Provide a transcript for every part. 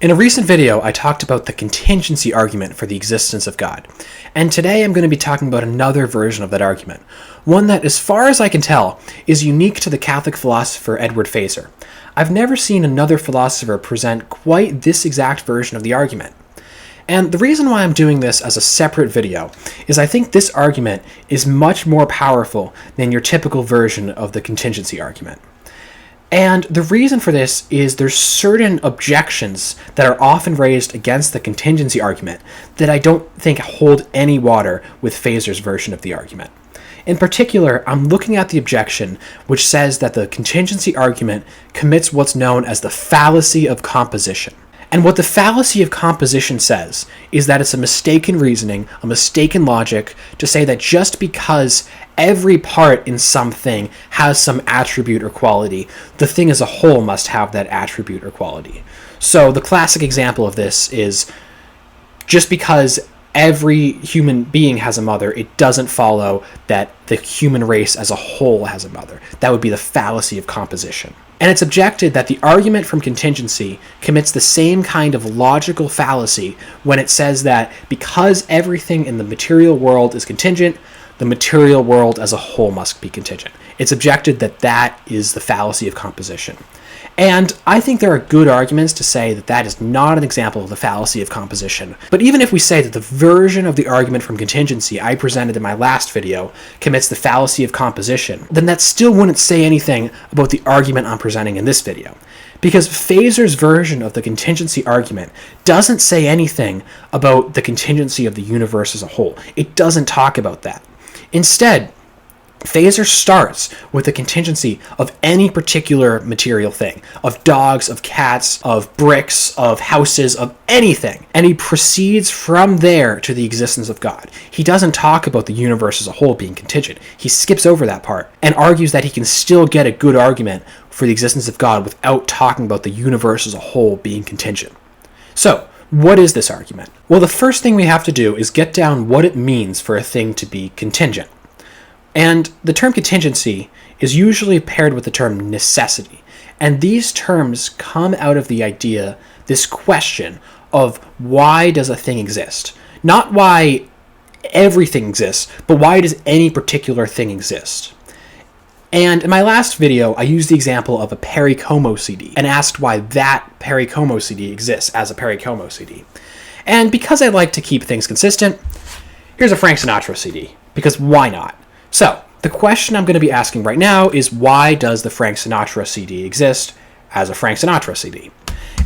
In a recent video, I talked about the contingency argument for the existence of God, and today I'm going to be talking about another version of that argument, one that, as far as I can tell, is unique to the Catholic philosopher Edward Feser. I've never seen another philosopher present quite this exact version of the argument. And the reason why I'm doing this as a separate video is I think this argument is much more powerful than your typical version of the contingency argument. And the reason for this is there's certain objections that are often raised against the contingency argument that I don't think hold any water with Feser's version of the argument. In particular, I'm looking at the objection which says that the contingency argument commits what's known as the fallacy of composition. And what the fallacy of composition says is that it's a mistaken reasoning, a mistaken logic, to say that just because every part in something has some attribute or quality, the thing as a whole must have that attribute or quality. So the classic example of this is just because every human being has a mother, it doesn't follow that the human race as a whole has a mother. That would be the fallacy of composition. And it's objected that the argument from contingency commits the same kind of logical fallacy when it says that because everything in the material world is contingent, the material world as a whole must be contingent. It's objected that that is the fallacy of composition. And I think there are good arguments to say that that is not an example of the fallacy of composition. But even if we say that the version of the argument from contingency I presented in my last video commits the fallacy of composition, then that still wouldn't say anything about the argument I'm presenting in this video. Because Feser's version of the contingency argument doesn't say anything about the contingency of the universe as a whole. It doesn't talk about that. Instead, Feser starts with the contingency of any particular material thing, of dogs, of cats, of bricks, of houses, of anything. And he proceeds from there to the existence of God. He doesn't talk about the universe as a whole being contingent. He skips over that part and argues that he can still get a good argument for the existence of God without talking about the universe as a whole being contingent. So, what is this argument? Well, the first thing we have to do is get down what it means for a thing to be contingent. And the term contingency is usually paired with the term necessity. And these terms come out of the idea, this question of why does a thing exist? Not why everything exists, but why does any particular thing exist? And in my last video, I used the example of a Pericomo CD and asked why that Pericomo CD exists as a Pericomo CD. And because I like to keep things consistent, here's a Frank Sinatra CD, because why not? So, the question I'm going to be asking right now is why does the Frank Sinatra CD exist as a Frank Sinatra CD?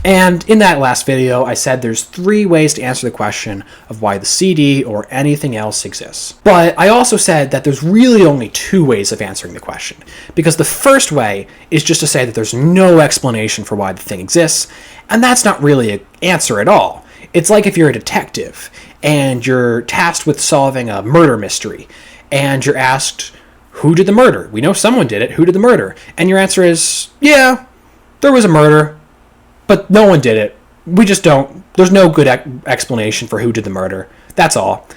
And in that last video, I said there's 3 ways to answer the question of why the CD or anything else exists. But I also said that there's really only 2 ways of answering the question, because the first way is just to say that there's no explanation for why the thing exists, and that's not really an answer at all. It's like if you're a detective and you're tasked with solving a murder mystery, and you're asked, who did the murder? We know someone did it. Who did the murder? And your answer is, yeah, there was a murder, but no one did it. We just don't. There's no good explanation for who did the murder. That's all.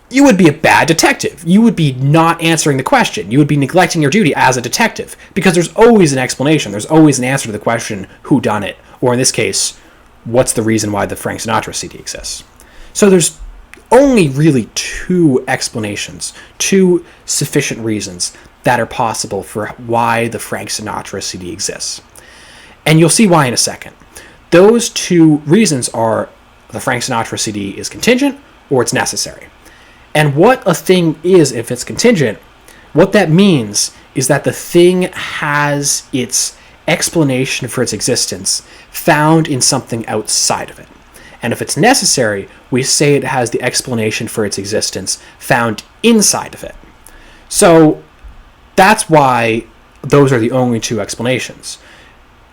You would be a bad detective. You would be not answering the question. You would be neglecting your duty as a detective, because there's always an explanation. There's always an answer to the question, who done it? Or in this case, what's the reason why the Frank Sinatra CD exists? So there's only really 2 explanations, 2 sufficient reasons that are possible for why the Frank Sinatra CD exists. And you'll see why in a second. Those 2 reasons are the Frank Sinatra CD is contingent or it's necessary. And what a thing is if it's contingent, what that means is that the thing has its explanation for its existence found in something outside of it. And if it's necessary, we say it has the explanation for its existence found inside of it. So that's why those are the only 2 explanations.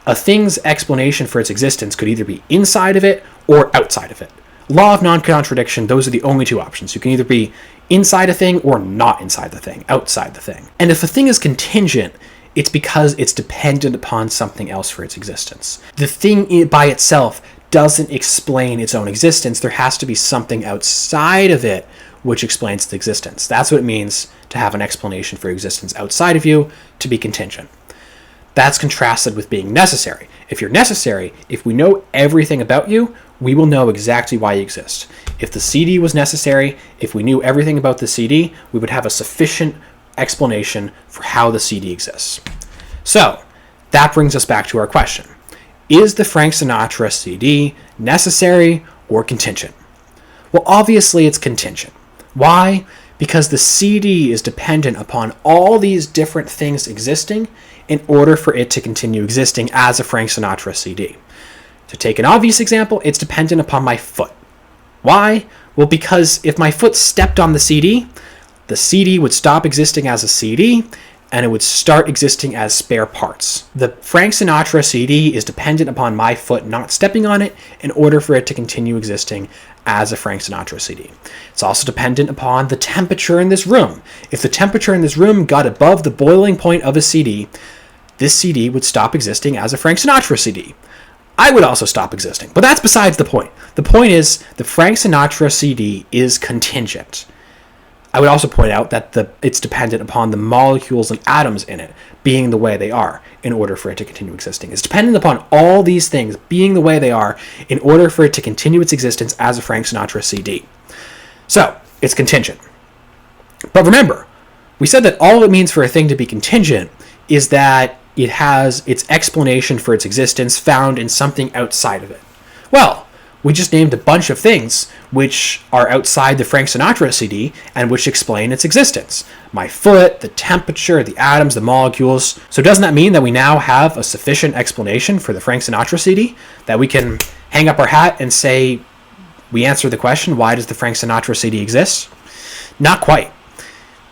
A thing's explanation for its existence could either be inside of it or outside of it. Law of non-contradiction, those are the only 2 options. You can either be inside a thing or not inside the thing, outside the thing. And if a thing is contingent, it's because it's dependent upon something else for its existence. The thing by itself doesn't explain its own existence. There has to be something outside of it which explains its existence. That's what it means to have an explanation for existence outside of you, to be contingent. That's contrasted with being necessary. If you're necessary, if we know everything about you, we will know exactly why you exist. If the CD was necessary, if we knew everything about the CD, we would have a sufficient explanation for how the CD exists. So, that brings us back to our question. Is the Frank Sinatra CD necessary or contingent? Well, obviously it's contingent. Why? Because the CD is dependent upon all these different things existing in order for it to continue existing as a Frank Sinatra CD. To take an obvious example, it's dependent upon my foot. Why? Well, because if my foot stepped on the CD would stop existing as a CD, and it would start existing as spare parts. The Frank Sinatra CD is dependent upon my foot not stepping on it in order for it to continue existing as a Frank Sinatra CD. It's also dependent upon the temperature in this room. If the temperature in this room got above the boiling point of a CD, this CD would stop existing as a Frank Sinatra CD. I would also stop existing, but that's besides the point. The point is the Frank Sinatra CD is contingent. I would also point out that it's dependent upon the molecules and atoms in it being the way they are in order for it to continue existing. It's dependent upon all these things being the way they are in order for it to continue its existence as a Frank Sinatra CD. So, it's contingent. But remember, we said that all it means for a thing to be contingent is that it has its explanation for its existence found in something outside of it. Well, we just named a bunch of things which are outside the Frank Sinatra CD and which explain its existence. My foot, the temperature, the atoms, the molecules. So doesn't that mean that we now have a sufficient explanation for the Frank Sinatra CD? That we can hang up our hat and say, we answer the question, why does the Frank Sinatra CD exist? Not quite.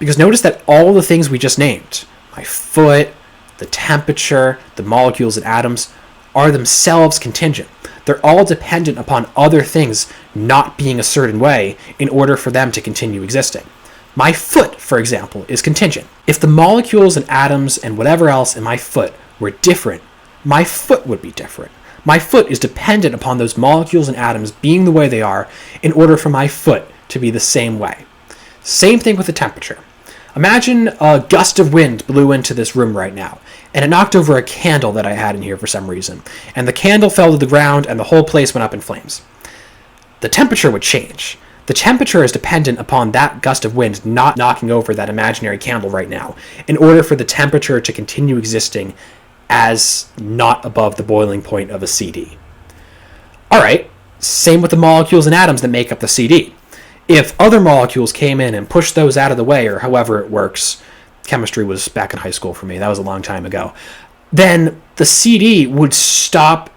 Because notice that all the things we just named, my foot, the temperature, the molecules and atoms, are themselves contingent. They're all dependent upon other things not being a certain way in order for them to continue existing. My foot, for example, is contingent. If the molecules and atoms and whatever else in my foot were different, my foot would be different. My foot is dependent upon those molecules and atoms being the way they are in order for my foot to be the same way. Same thing with the temperature. Imagine a gust of wind blew into this room right now, and it knocked over a candle that I had in here for some reason, and the candle fell to the ground and the whole place went up in flames. The temperature would change. The temperature is dependent upon that gust of wind not knocking over that imaginary candle right now, in order for the temperature to continue existing as not above the boiling point of a CD. Alright, same with the molecules and atoms that make up the CD. If other molecules came in and pushed those out of the way, or however it works, chemistry was back in high school for me, that was a long time ago, then the CD would stop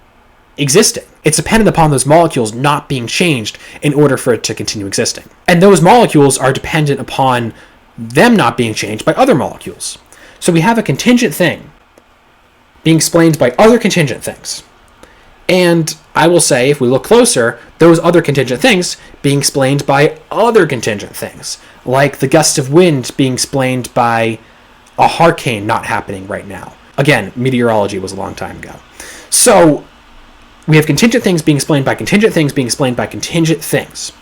existing. It's dependent upon those molecules not being changed in order for it to continue existing. And those molecules are dependent upon them not being changed by other molecules. So we have a contingent thing being explained by other contingent things. And I will say, if we look closer, those other contingent things being explained by other contingent things, like the gust of wind being explained by a hurricane not happening right now. Again, meteorology was a long time ago. So we have contingent things being explained by contingent things being explained by contingent things.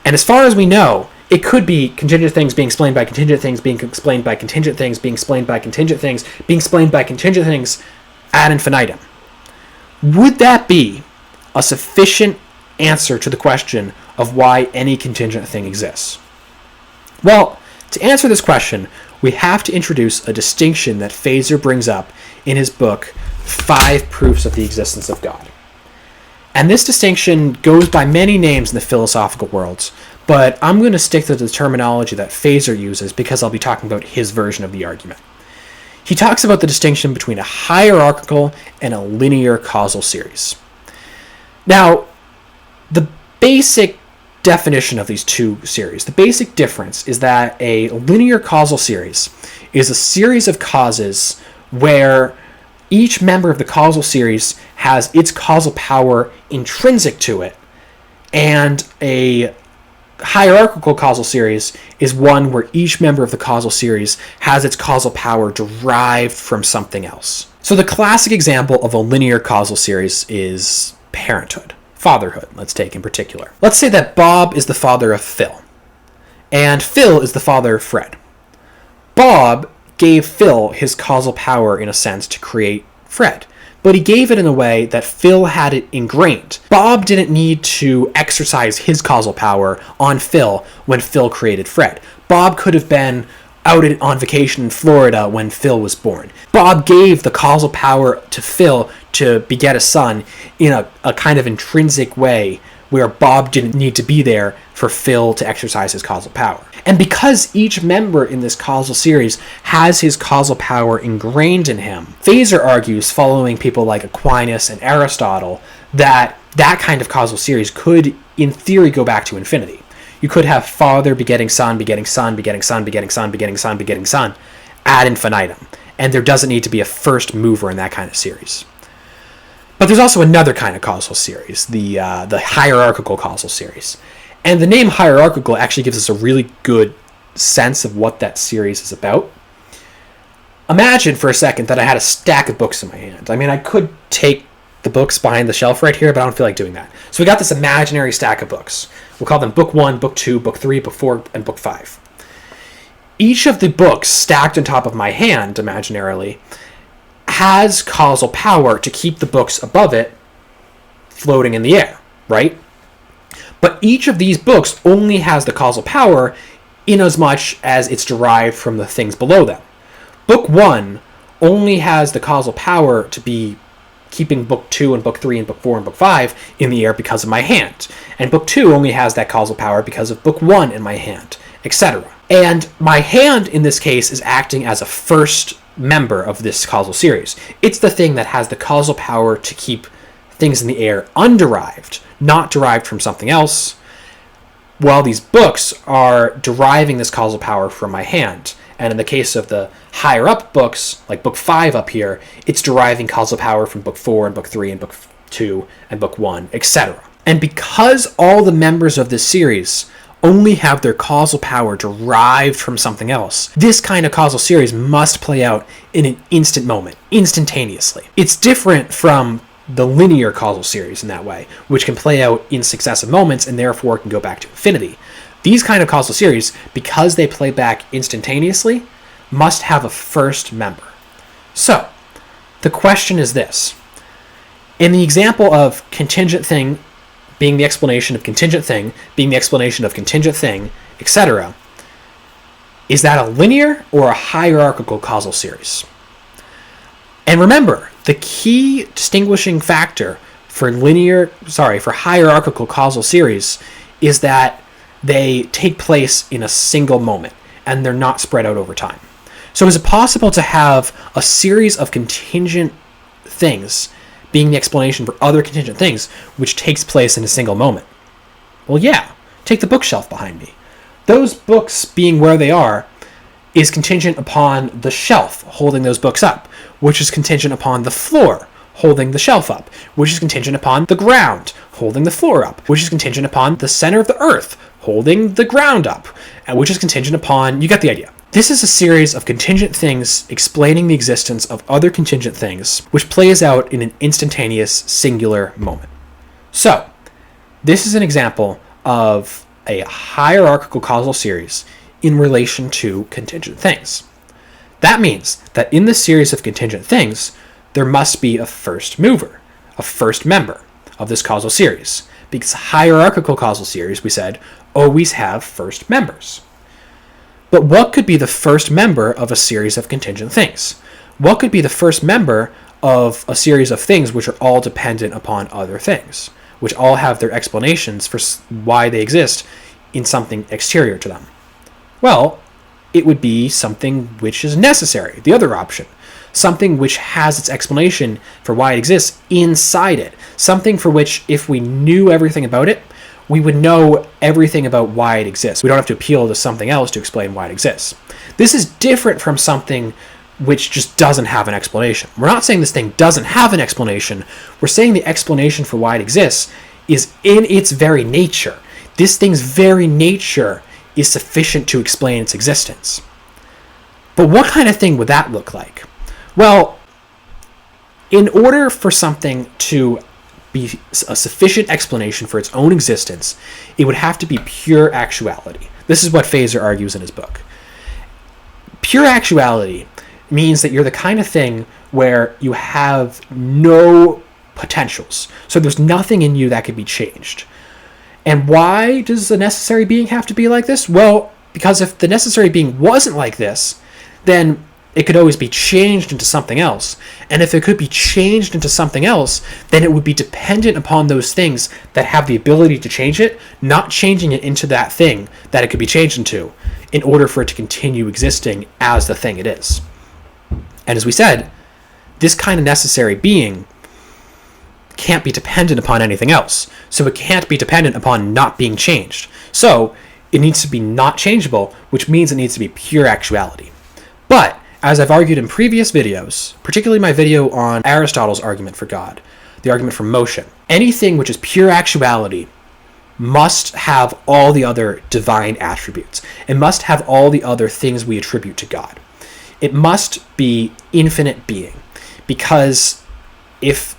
And as far as we know, it could be contingent things being explained by contingent things being explained by contingent things being explained by contingent things being explained by contingent things ad infinitum. Would that be a sufficient answer to the question of why any contingent thing exists? Well, to answer this question, we have to introduce a distinction that Feser brings up in his book, 5 Proofs of the Existence of God. And this distinction goes by many names in the philosophical world, but I'm going to stick to the terminology that Feser uses because I'll be talking about his version of the argument. He talks about the distinction between a hierarchical and a linear causal series. Now, the basic definition of these two series, the basic difference is that a linear causal series is a series of causes where each member of the causal series has its causal power intrinsic to it, and a hierarchical causal series is one where each member of the causal series has its causal power derived from something else. So the classic example of a linear causal series is parenthood, fatherhood, let's take in particular. Let's say that Bob is the father of Phil, and Phil is the father of Fred. Bob gave Phil his causal power, in a sense, to create Fred. but he gave it in a way that Phil had it ingrained. Bob didn't need to exercise his causal power on Phil when Phil created Fred. Bob could have been out on vacation in Florida when Phil was born. Bob gave the causal power to Phil to beget a son in a kind of intrinsic way where Bob didn't need to be there for Phil to exercise his causal power. And because each member in this causal series has his causal power ingrained in him, Feser argues, following people like Aquinas and Aristotle, that that kind of causal series could, in theory, go back to infinity. You could have father begetting son, begetting son, begetting son, begetting son, begetting son, begetting son, ad infinitum. And there doesn't need to be a first mover in that kind of series. But there's also another kind of causal series, the hierarchical causal series. And the name hierarchical actually gives us a really good sense of what that series is about. Imagine for a second that I had a stack of books in my hand. I mean, I could take the books behind the shelf right here, but I don't feel like doing that. So we got this imaginary stack of books. We'll call them Book 1, Book 2, Book 3, Book 4, and Book 5. Each of the books stacked on top of my hand, imaginarily, has causal power to keep the books above it floating in the air, right? But each of these books only has the causal power in as much as it's derived from the things below them. Book 1 only has the causal power to be keeping Book 2 and Book 3 and Book 4 and Book 5 in the air because of my hand. And Book 2 only has that causal power because of Book 1 in my hand, etc. And my hand, in this case, is acting as a first member of this causal series. It's the thing that has the causal power to keep things in the air underived, not derived from something else, while these books are deriving this causal power from my hand. And in the case of the higher up books, like Book 5 up here, it's deriving causal power from Book 4 and Book 3 and Book 2 and Book 1, etc. And because all the members of this series only have their causal power derived from something else, this kind of causal series must play out in an instant moment, instantaneously. It's different from the linear causal series in that way, which can play out in successive moments and therefore can go back to infinity. These kind of causal series, because they play back instantaneously, must have a first member. So, the question is this. In the example of contingent thing being the explanation of contingent thing, being the explanation of contingent thing, etc., is that a linear or a hierarchical causal series? And remember, the key distinguishing factor for hierarchical causal series is that they take place in a single moment and they're not spread out over time. So is it possible to have a series of contingent things being the explanation for other contingent things which takes place in a single moment? Well, yeah. Take the bookshelf behind me. Those books being where they are is contingent upon the shelf holding those books up, which is contingent upon the floor holding the shelf up, which is contingent upon the ground holding the floor up, which is contingent upon the center of the earth holding the ground up, and which is contingent upon, you get the idea. This is a series of contingent things explaining the existence of other contingent things, which plays out in an instantaneous, singular moment. So, this is an example of a hierarchical causal series in relation to contingent things. That means that in this series of contingent things, there must be a first mover, a first member of this causal series, because hierarchical causal series, we said, always have first members. But what could be the first member of a series of contingent things? What could be the first member of a series of things which are all dependent upon other things, which all have their explanations for why they exist in something exterior to them? Well, it would be something which is necessary, the other option. Something which has its explanation for why it exists inside it. Something for which, if we knew everything about it, we would know everything about why it exists. We don't have to appeal to something else to explain why it exists. This is different from something which just doesn't have an explanation. We're not saying this thing doesn't have an explanation. We're saying the explanation for why it exists is in its very nature. This thing's very nature is sufficient to explain its existence. But what kind of thing would that look like? Well, in order for something to be a sufficient explanation for its own existence, it would have to be pure actuality. This is what Feser argues in his book. Pure actuality means that you're the kind of thing where you have no potentials. So there's nothing in you that could be changed. And why does the necessary being have to be like this? Well, because if the necessary being wasn't like this, then it could always be changed into something else. And if it could be changed into something else, then it would be dependent upon those things that have the ability to change it, not changing it into that thing that it could be changed into, in order for it to continue existing as the thing it is. And as we said, this kind of necessary being can't be dependent upon anything else. So it can't be dependent upon not being changed. So it needs to be not changeable, which means it needs to be pure actuality. But as I've argued in previous videos, particularly my video on Aristotle's argument for God, the argument for motion, anything which is pure actuality must have all the other divine attributes. It must have all the other things we attribute to God. It must be infinite being, because if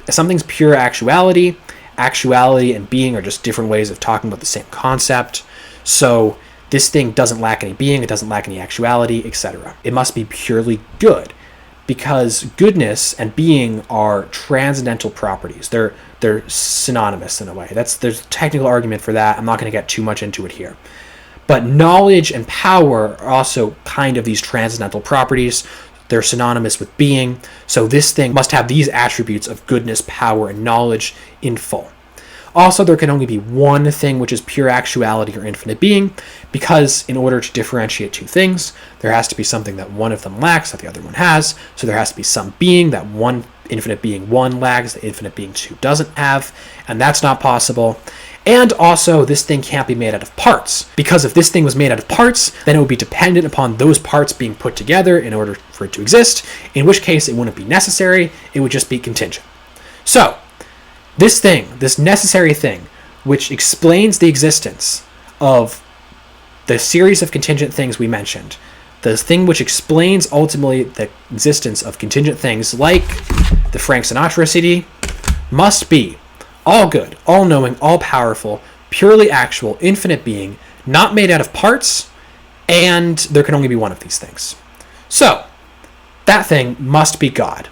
something's pure actuality, actuality and being are just different ways of talking about the same concept. So this thing doesn't lack any being, it doesn't lack any actuality, etc. It must be purely good, because goodness and being are transcendental properties. They're synonymous in a way. There's a technical argument for that. I'm not going to get too much into it here. But knowledge and power are also kind of these transcendental properties. They're synonymous with being. So this thing must have these attributes of goodness, power, and knowledge in full. Also, there can only be one thing which is pure actuality or infinite being, because in order to differentiate two things, there has to be something that one of them lacks that the other one has. So there has to be some being that one infinite being 1 lacks, the infinite being 2 doesn't have, and that's not possible. And also, this thing can't be made out of parts, because if this thing was made out of parts, then it would be dependent upon those parts being put together in order for it to exist, in which case it wouldn't be necessary, it would just be contingent. So, this thing, this necessary thing, which explains the existence of the series of contingent things we mentioned, the thing which explains ultimately the existence of contingent things like the Frank Sinatra CD, must be all good, all-knowing, all-powerful, purely actual, infinite being, not made out of parts, and there can only be one of these things. So, that thing must be God.